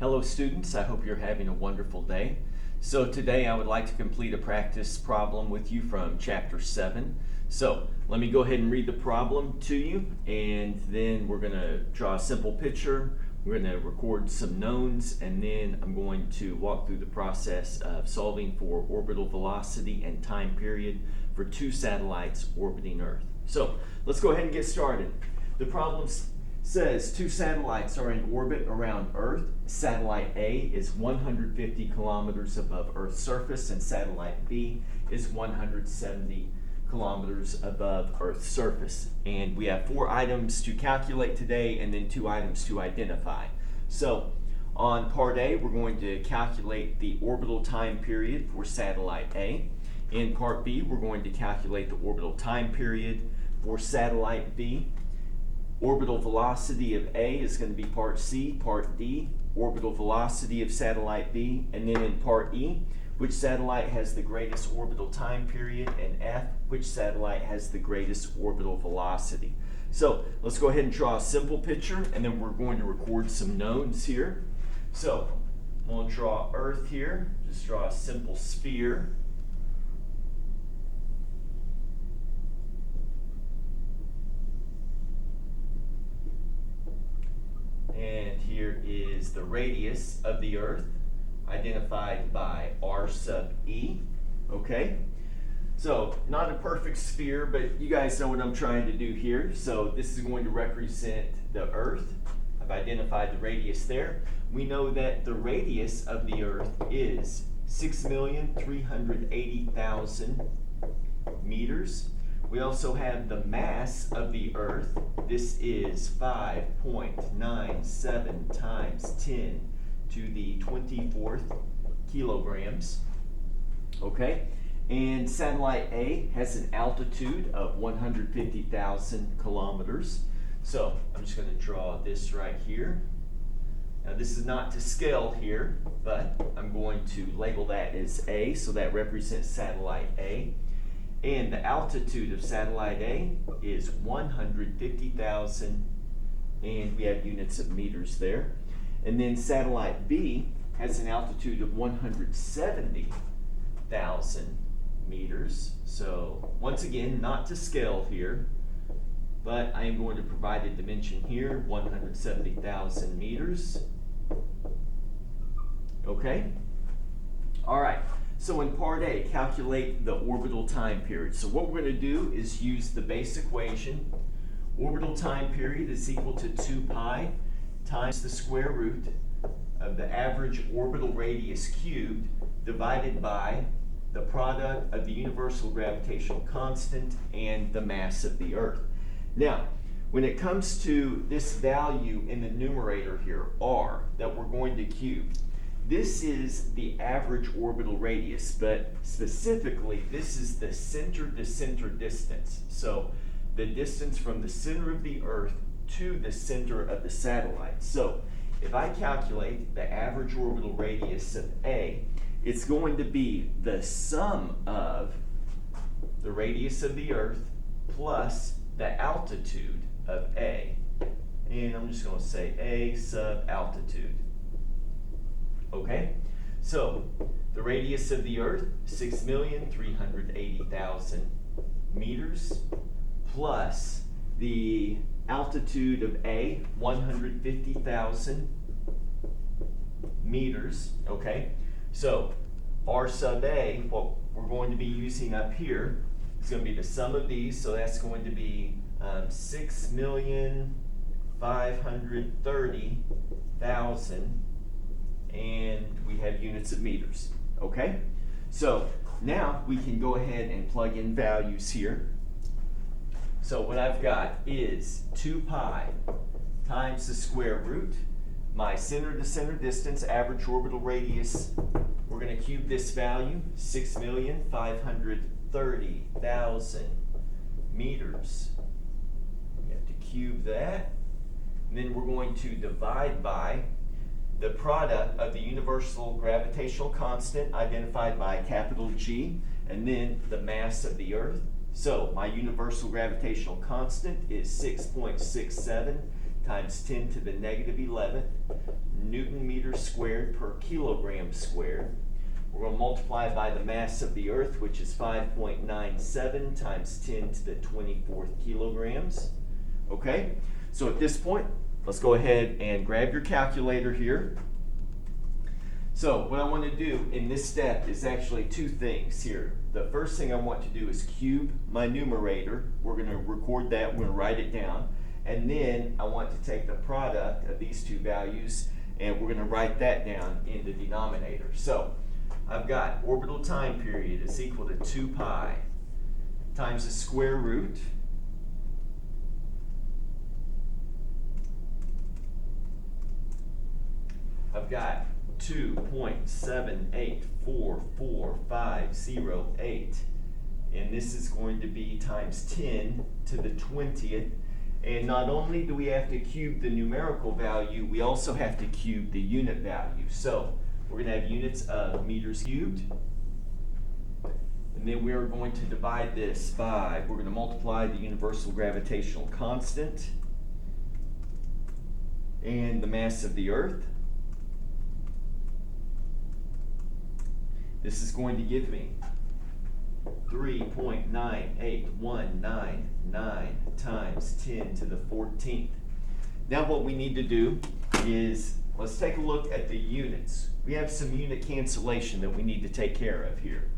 Hello students, I hope you're having a wonderful day. So today I would like to complete a practice problem with you from chapter 7. So let me go ahead and read the problem to you, and then we're going to draw a simple picture, we're going to record some knowns, and then I'm going to walk through the process of solving for orbital velocity and time period for two satellites orbiting Earth. So let's go ahead and get started. The problem says two satellites are in orbit around Earth. Satellite A is 150 kilometers above Earth's surface, and satellite B is 170 kilometers above Earth's surface. And we have 4 items to calculate today and then 2 items to identify. So on part A, we're going to calculate the orbital time period for satellite A. In part B, we're going to calculate the orbital time period for satellite B. Orbital velocity of A is going to be part C. Part D, orbital velocity of satellite B. And then in part E, which satellite has the greatest orbital time period, and F, which satellite has the greatest orbital velocity. So let's go ahead and draw a simple picture, and then we're going to record some knowns here. So I'm going to draw Earth here. Just draw a simple sphere. And here is the radius of the Earth, identified by R sub E. Okay? So, not a perfect sphere, but you guys know what I'm trying to do here. So, this is going to represent the Earth. I've identified the radius there. We know that the radius of the Earth is 6,380,000 meters. We also have the mass of the Earth. This is 5.97 times 10 to the 24th kilograms. Okay, and satellite A has an altitude of 150,000 kilometers. So I'm just going to draw this right here. Now this is not to scale here, but I'm going to label that as A, so that represents satellite A. And the altitude of satellite A is 150,000, and we have units of meters there. And then satellite B has an altitude of 170,000 meters. So once again, not to scale here, but I am going to provide a dimension here, 170,000 meters. Okay? All right. So in part A, calculate the orbital time period. So what we're going to do is use the base equation. Orbital time period is equal to 2 pi times the square root of the average orbital radius cubed divided by the product of the universal gravitational constant and the mass of the Earth. Now, when it comes to this value in the numerator here, r, that we're going to cube, this is the average orbital radius, but specifically, this is the center-to-center distance. So the distance from the center of the Earth to the center of the satellite. So if I calculate the average orbital radius of A, it's going to be the sum of the radius of the Earth plus the altitude of A. And I'm just going to say A sub altitude. Okay, so the radius of the Earth, 6,380,000 meters, plus the altitude of A, 150,000 meters. Okay, so R sub A, what we're going to be using up here, is going to be the sum of these, so that's going to be 6,530,000. And we have units of meters, okay? So now we can go ahead and plug in values here. So what I've got is 2 pi times the square root, my center-to-center distance, average orbital radius. We're going to cube this value, 6,530,000 meters. We have to cube that. And then we're going to divide by the product of the universal gravitational constant, identified by capital G, and then the mass of the Earth. So my universal gravitational constant is 6.67 times 10 to the negative 11 Newton meters squared per kilogram squared. We're going to multiply it by the mass of the Earth, which is 5.97 times 10 to the 24th kilograms. Okay, so at this point, let's go ahead and grab your calculator here. So what I want to do in this step is actually two things here. The first thing I want to do is cube my numerator. We're going to record that, we're going to write it down. And then I want to take the product of these two values and we're going to write that down in the denominator. So I've got orbital time period is equal to 2 pi times the square root I've got 2.7844508, and this is going to be times 10 to the 20th. And not only do we have to cube the numerical value, we also have to cube the unit value. So we're going to have units of meters cubed, and then we are going to divide this by, we're going to multiply the universal gravitational constant and the mass of the Earth. This is going to give me 3.98199 times 10 to the 14th. Now what we need to do is, let's take a look at the units. We have some unit cancellation that we need to take care of here.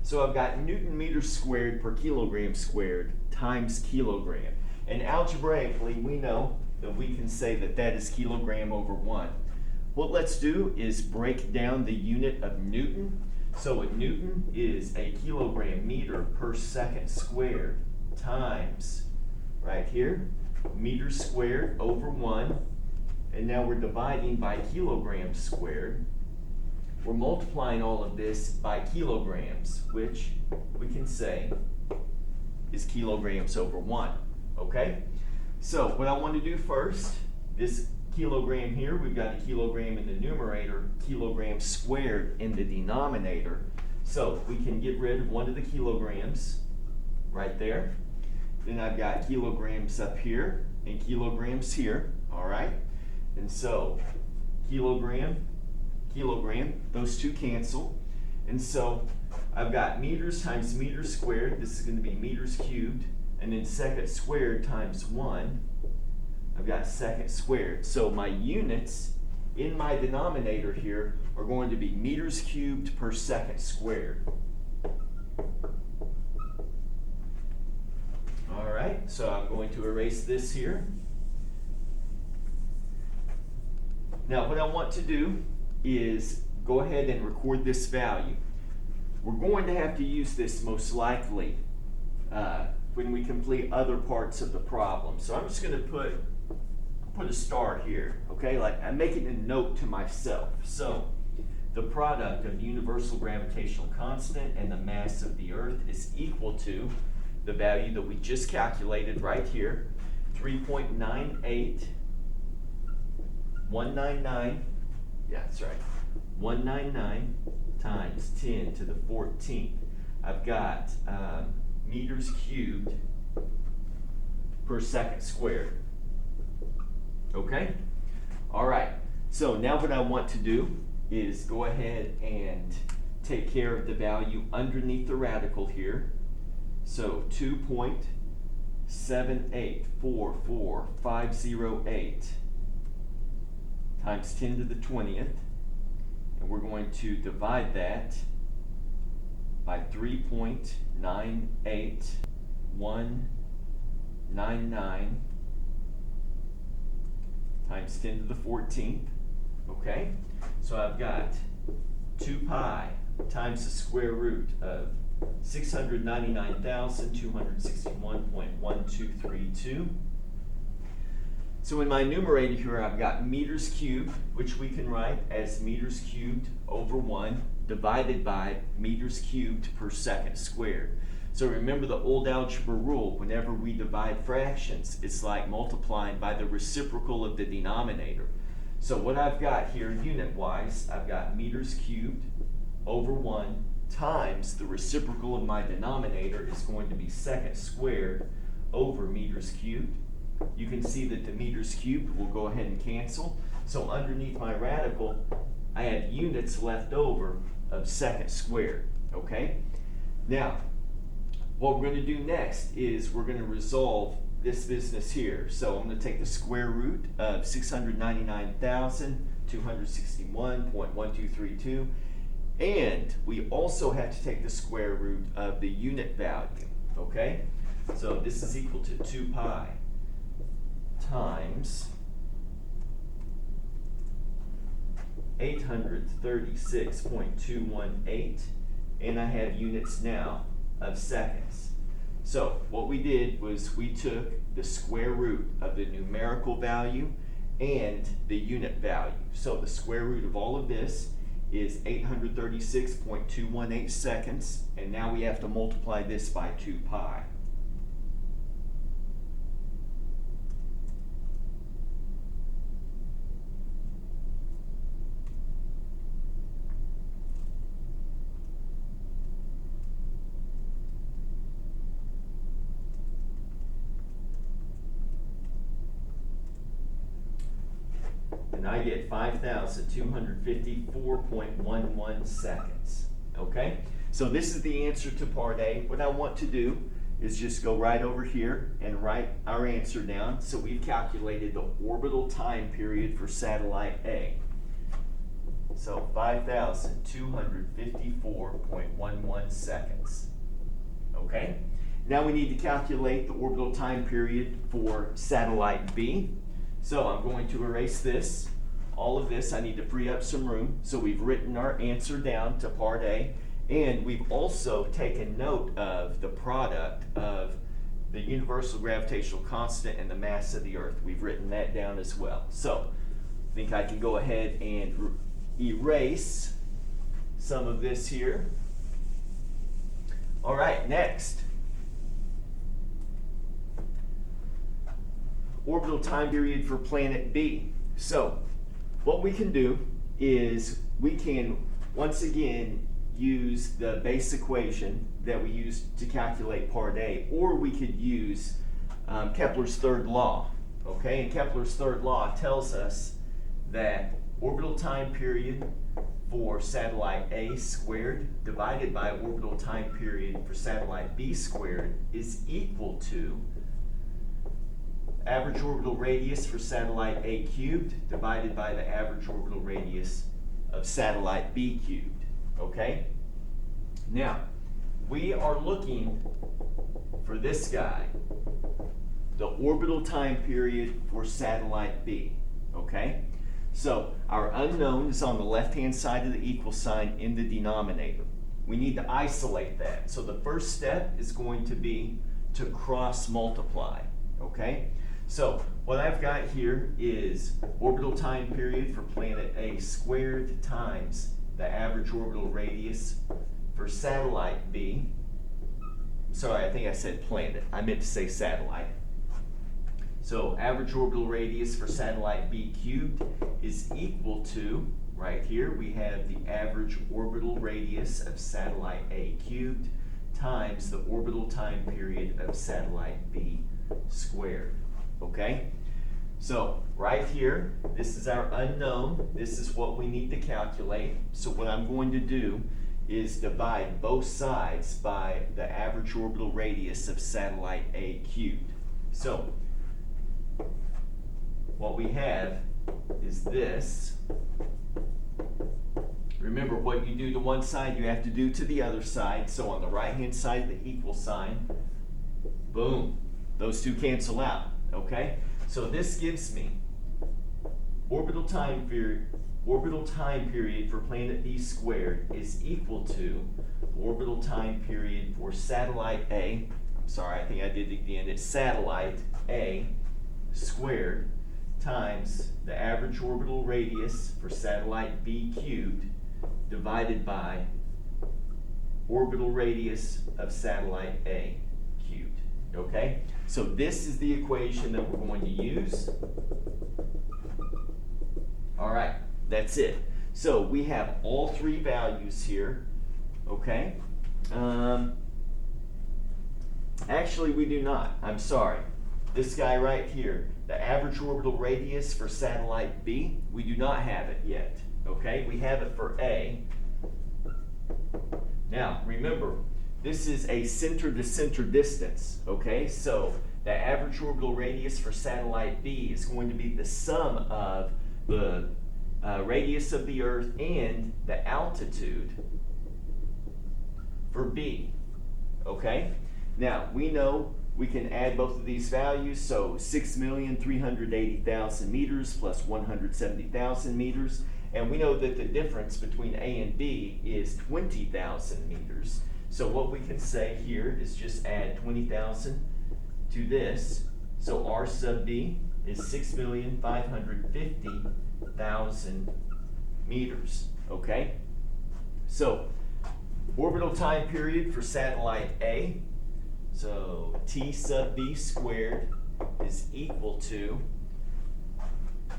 So I've got Newton meters squared per kilogram squared times kilogram. And algebraically, we know that we can say that that is kilogram over 1. What let's do is break down the unit of Newton. So a Newton is a kilogram meter per second squared times, right here, meters squared over 1. And now we're dividing by kilograms squared. We're multiplying all of this by kilograms, which we can say is kilograms over 1. Okay? So what I want to do first, this kilogram here, we've got a kilogram in the numerator, kilogram squared in the denominator. So we can get rid of one of the kilograms right there. Then I've got kilograms up here and kilograms here, all right? And so kilogram, kilogram, those two cancel. And so I've got meters times meters squared. This is going to be meters cubed. And then second squared times 1. I've got second squared. So my units in my denominator here are going to be meters cubed per second squared. All right, so I'm going to erase this here. Now what I want to do is go ahead and record this value. We're going to have to use this most likely when we complete other parts of the problem. So I'm just going to put a star here, okay? Like I'm making a note to myself. So the product of the universal gravitational constant and the mass of the Earth is equal to the value that we just calculated right here, 3.98199, yeah, that's right, 199 times 10 to the 14th. I've got meters cubed per second squared. Okay? All right. So now what I want to do is go ahead and take care of the value underneath the radical here. So 2.7844508 times 10 to the 20th. And we're going to divide that by 3.98199 times 10 to the 14th, okay? So I've got 2 pi times the square root of 699,261.1232. So in my numerator here, I've got meters cubed, which we can write as meters cubed over 1 divided by meters cubed per second squared. So remember the old algebra rule, whenever we divide fractions, it's like multiplying by the reciprocal of the denominator. So what I've got here unit-wise, I've got meters cubed over 1 times the reciprocal of my denominator is going to be second squared over meters cubed. You can see that the meters cubed will go ahead and cancel. So underneath my radical, I have units left over of seconds squared, okay? Now, what we're going to do next is we're going to resolve this business here. So I'm going to take the square root of 699,261.1232, and we also have to take the square root of the unit value, okay? So this is equal to 2 pi times 836.218, and I have units now of seconds. So what we did was we took the square root of the numerical value and the unit value. So the square root of all of this is 836.218 seconds, and now we have to multiply this by 2 pi. And I get 5,254.11 seconds, okay? So this is the answer to part A. What I want to do is just go right over here and write our answer down. So we've calculated the orbital time period for satellite A. So 5,254.11 seconds, okay? Now we need to calculate the orbital time period for satellite B. So I'm going to erase this. All of this, I need to free up some room. So we've written our answer down to part A, and we've also taken note of the product of the universal gravitational constant and the mass of the Earth. We've written that down as well. So I think I can go ahead and erase some of this here. All right, next. Orbital time period for planet B. So what we can do is we can once again use the base equation that we used to calculate part A, or we could use Kepler's third law. Okay, and Kepler's third law tells us that orbital time period for satellite A squared divided by orbital time period for satellite B squared is equal to average orbital radius for satellite A cubed divided by the average orbital radius of satellite B cubed, okay? Now, we are looking for this guy, the orbital time period for satellite B, okay? So, our unknown is on the left-hand side of the equal sign in the denominator. We need to isolate that. So the first step is going to be to cross multiply, okay? So what I've got here is orbital time period for planet A squared times the average orbital radius for satellite B. Sorry, I think I said planet. I meant to say satellite. So average orbital radius for satellite B cubed is equal to, right here, we have the average orbital radius of satellite A cubed times the orbital time period of satellite B squared. Okay, so right here, this is our unknown. This is what we need to calculate. So what I'm going to do is divide both sides by the average orbital radius of satellite A cubed. So what we have is this. Remember, what you do to one side, you have to do to the other side. So on the right-hand side of the equal sign, boom, those two cancel out. Okay, so this gives me orbital time period for planet B squared is equal to orbital time period for satellite A. I'm sorry, I think I did it again. It's satellite A squared times the average orbital radius for satellite B cubed divided by orbital radius of satellite A cubed. Okay? So this is the equation that we're going to use. All right, that's it. So we have all three values here, okay? Actually, we do not. I'm sorry. This guy right here, the average orbital radius for satellite B, we do not have it yet. Okay, we have it for A. Now, remember, this is a center-to-center distance, okay? So the average orbital radius for satellite B is going to be the sum of the radius of the Earth and the altitude for B, okay? Now, we know we can add both of these values, so 6,380,000 meters plus 170,000 meters, and we know that the difference between A and B is 20,000 meters. So what we can say here is just add 20,000 to this. So R sub B is 6,550,000 meters, okay? So orbital time period for satellite A, so T sub B squared is equal to,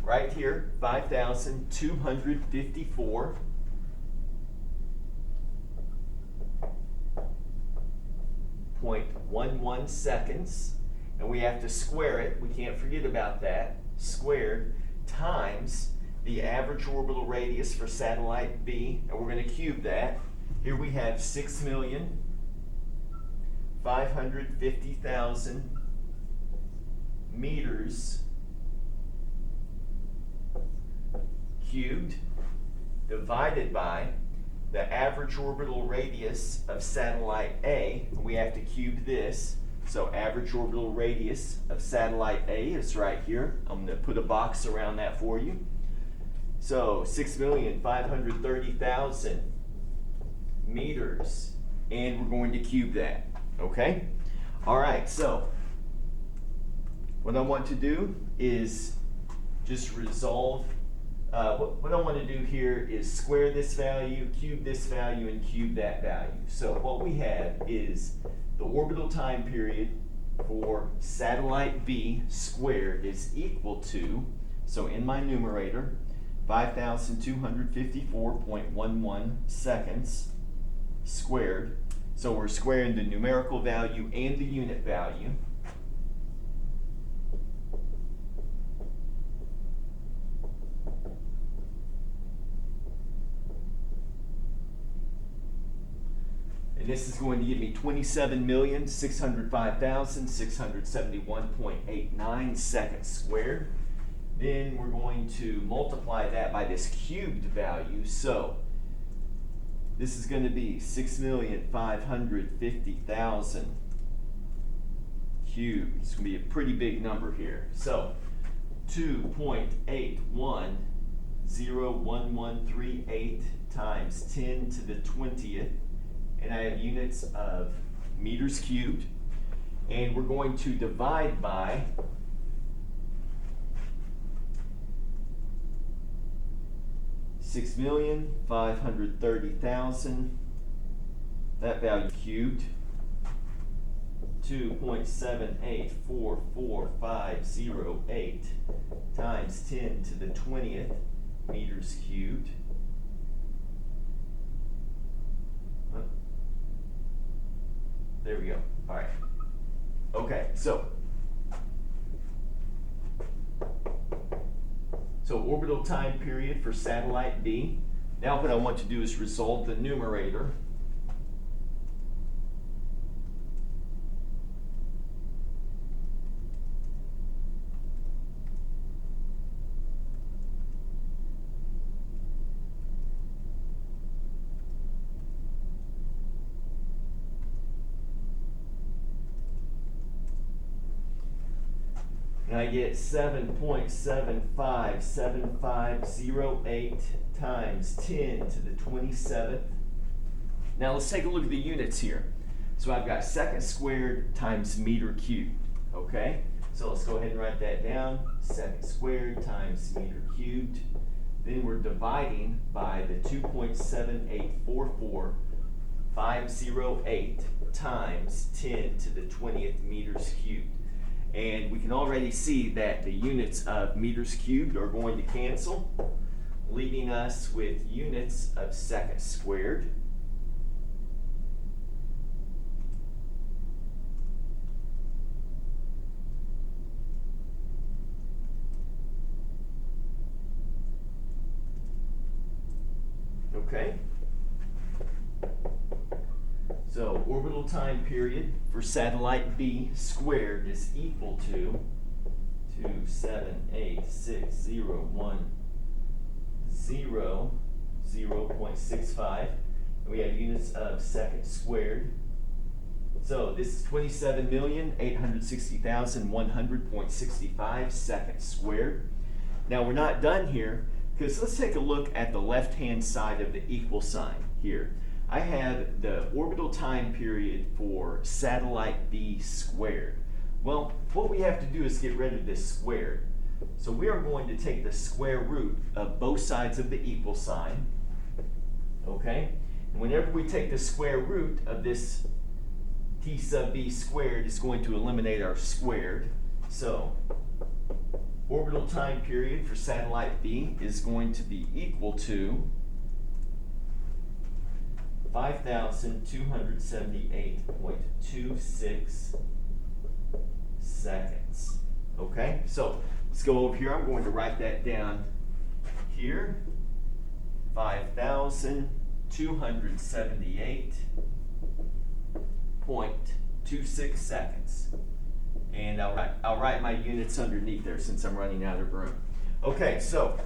right here, 5,254.11 seconds, and we have to square it, we can't forget about that, squared, times the average orbital radius for satellite B, and we're going to cube that. Here we have 6,550,000 meters cubed divided by the average orbital radius of satellite A. We have to cube this. So average orbital radius of satellite A is right here. I'm going to put a box around that for you. So 6,530,000 meters, and we're going to cube that, okay? All right, so what I want to do is just resolve, what I want to do here is square this value, cube this value, and cube that value. So what we have is the orbital time period for satellite B squared is equal to, so in my numerator, 5,254.11 seconds squared. So we're squaring the numerical value and the unit value. And this is going to give me 27,605,671.89 seconds squared. Then we're going to multiply that by this cubed value. So this is going to be 6,550,000 cubed. It's going to be a pretty big number here. So 2.810138 times 10 to the 20th. And I have units of meters cubed. And we're going to divide by 6,530,000, that value cubed, 2.784458 times 10 to the 20th meters cubed. There we go. All right. Okay, so orbital time period for satellite B. Now what I want to do is resolve the numerator. And I get 7.757508 times 10 to the 27th. Now let's take a look at the units here. So I've got second squared times meter cubed, okay? So let's go ahead and write that down. Second squared times meter cubed. Then we're dividing by the 2.7844508 times 10 to the 20th meters cubed. And we can already see that the units of meters cubed are going to cancel, leaving us with units of seconds squared. Okay? So orbital time period for satellite B squared is equal to 2786010.65. And we have units of seconds squared. So this is 27,860,100.65 seconds squared. Now we're not done here, because let's take a look at the left-hand side of the equal sign here. I have the orbital time period for satellite B squared. Well, what we have to do is get rid of this squared. So we are going to take the square root of both sides of the equal sign. Okay? And whenever we take the square root of this t sub b squared, it's going to eliminate our squared. So orbital time period for satellite B is going to be equal to 5,278.26 seconds. Okay, so let's go over here. I'm going to write that down here. 5,278.26 seconds. And I'll write my units underneath there since I'm running out of room. Okay, so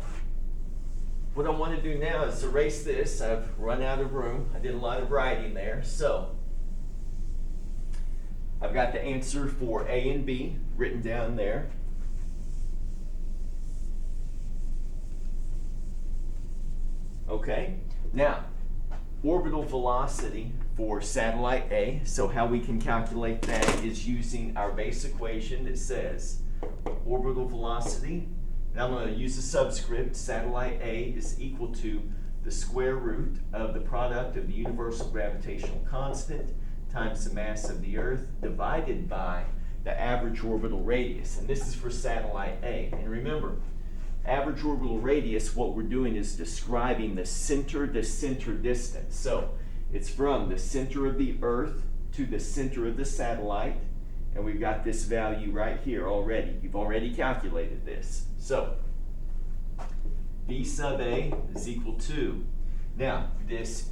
what I want to do now is erase this. I've run out of room. I did a lot of writing there. So I've got the answer for A and B written down there. Okay, now orbital velocity for satellite A. So how we can calculate that is using our base equation that says orbital velocity. And I'm going to use a subscript. Satellite A is equal to the square root of the product of the universal gravitational constant times the mass of the Earth divided by the average orbital radius. And this is for satellite A. And remember, average orbital radius, what we're doing is describing the center-to-center distance. So it's from the center of the Earth to the center of the satellite. And we've got this value right here already. You've already calculated this. So V sub A is equal to, now this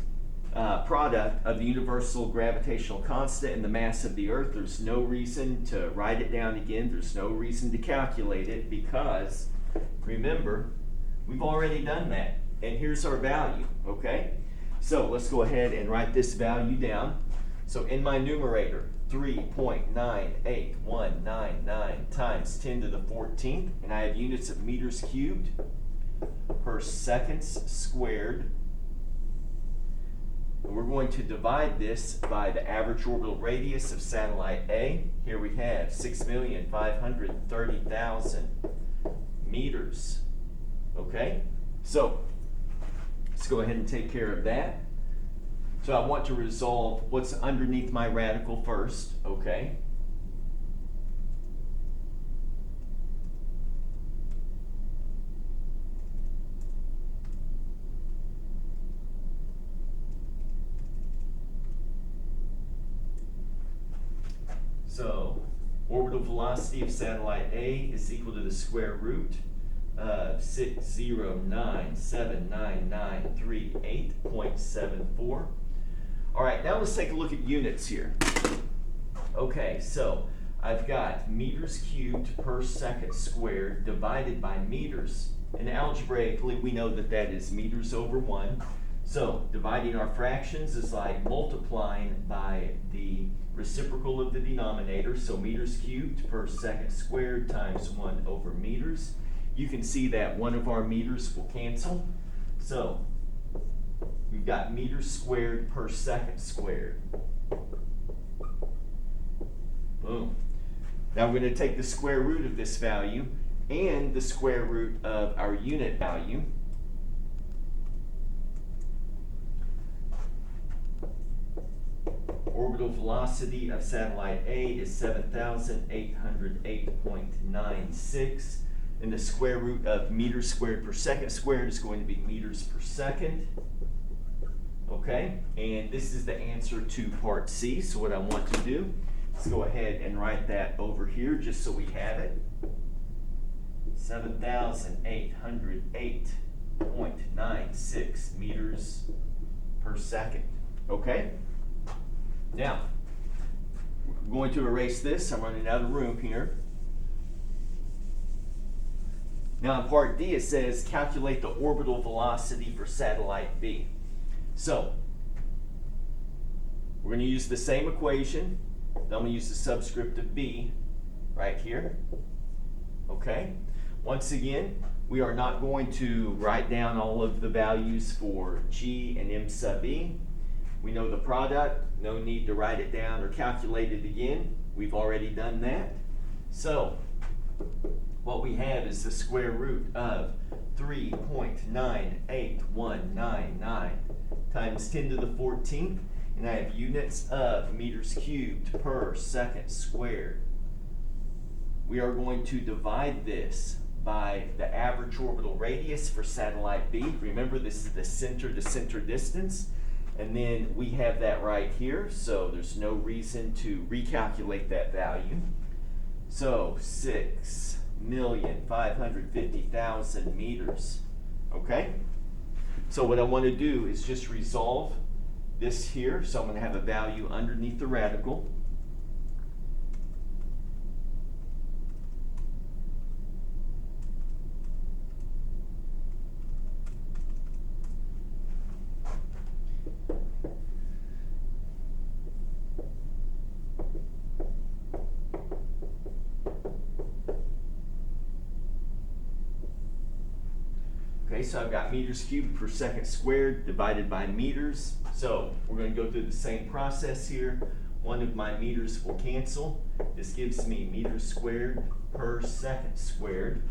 product of the universal gravitational constant and the mass of the Earth, there's no reason to write it down again. There's no reason to calculate it because, remember, we've already done that. And here's our value, okay? So let's go ahead and write this value down. So in my numerator, 3.98199 times 10 to the 14th, and I have units of meters cubed per seconds squared. And we're going to divide this by the average orbital radius of satellite A. Here we have 6,530,000 meters. Okay, so let's go ahead and take care of that. So I want to resolve what's underneath my radical first, okay? So orbital velocity of satellite A is equal to the square root of 609,79938.74. All right, now let's take a look at units here. Okay, so I've got meters cubed per second squared divided by meters. And algebraically, we know that that is meters over 1. So dividing our fractions is like multiplying by the reciprocal of the denominator. So meters cubed per second squared times 1 over meters. You can see that one of our meters will cancel. So we've got meters squared per second squared. Boom. Now we're going to take the square root of this value and the square root of our unit value. Orbital velocity of satellite A is 7,808.96. And the square root of meters squared per second squared is going to be meters per second. Okay, and this is the answer to part C. So what I want to do is go ahead and write that over here just so we have it. 7,808.96 0.9896 meters per second. Okay? Now, I'm going to erase this. I'm running out of room here. Now in part D it says calculate the orbital velocity for satellite B. So we're going to use the same equation. Then I'm going to use the subscript of B right here. Okay? Once again, we are not going to write down all of the values for G and M sub E. We know the product, no need to write it down or calculate it again. We've already done that. So what we have is the square root of 3.98199 times 10 to the 14th, and I have units of meters cubed per second squared. We are going to divide this by the average orbital radius for satellite B. Remember, this is the center to center distance, and then we have that right here, so there's no reason to recalculate that value. So 6,550,000 meters. Okay? So what I want to do is just resolve this here. So I'm going to have a value underneath the radical. Okay, so I've got meters cubed per second squared divided by meters. So we're going to go through the same process here. One of my meters will cancel. This gives me meters squared per second squared.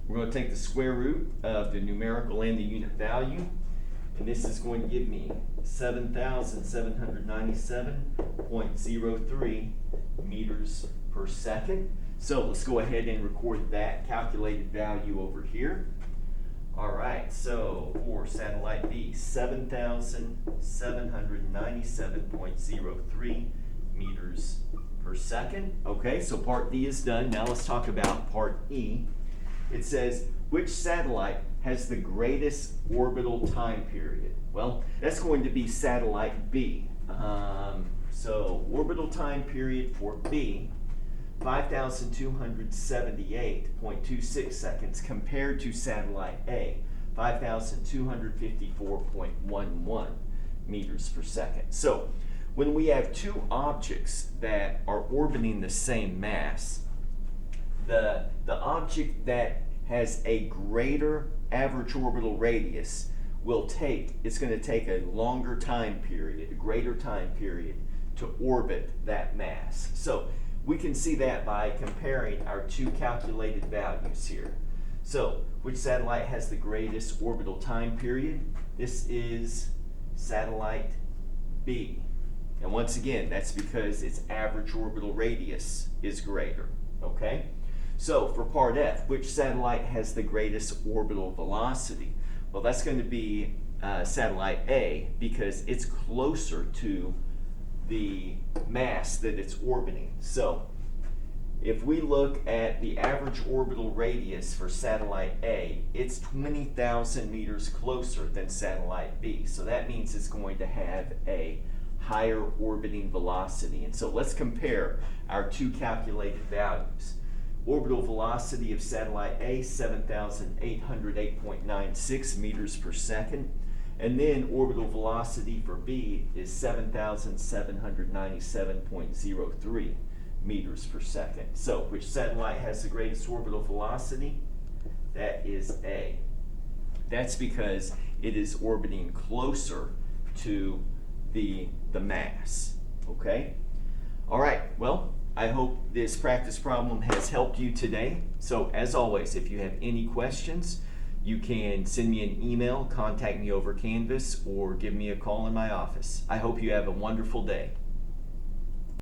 We're going to take the square root of the numerical and the unit value. And this is going to give me 7,797.03 meters per second. So let's go ahead and record that calculated value over here. All right, so for satellite B, 7,797.03 meters per second. Okay, so part D is done. Now let's talk about part E. It says, which satellite has the greatest orbital time period? Well, that's going to be satellite B. So orbital time period for B, 5,278.26 seconds compared to satellite A, 5,254.11 meters per second. So when we have two objects that are orbiting the same mass, the object that has a greater average orbital radius it's going to take a longer time period, a greater time period to orbit that mass. So we can see that by comparing our two calculated values here. So, which satellite has the greatest orbital time period? This is satellite B. And once again, that's because its average orbital radius is greater, okay? So, for part F, which satellite has the greatest orbital velocity? Well, that's going to be satellite A because it's closer to the mass that it's orbiting. So if we look at the average orbital radius for satellite A, it's 20,000 meters closer than satellite B. So that means it's going to have a higher orbiting velocity. And so let's compare our two calculated values. Orbital velocity of satellite A, 7,808.96 meters per second. And then orbital velocity for B is 7,797.03 meters per second. So which satellite has the greatest orbital velocity? That is A. That's because it is orbiting closer to the mass. Okay? All right, well, I hope this practice problem has helped you today. So as always, if you have any questions, you can send me an email, contact me over Canvas, or give me a call in my office. I hope you have a wonderful day.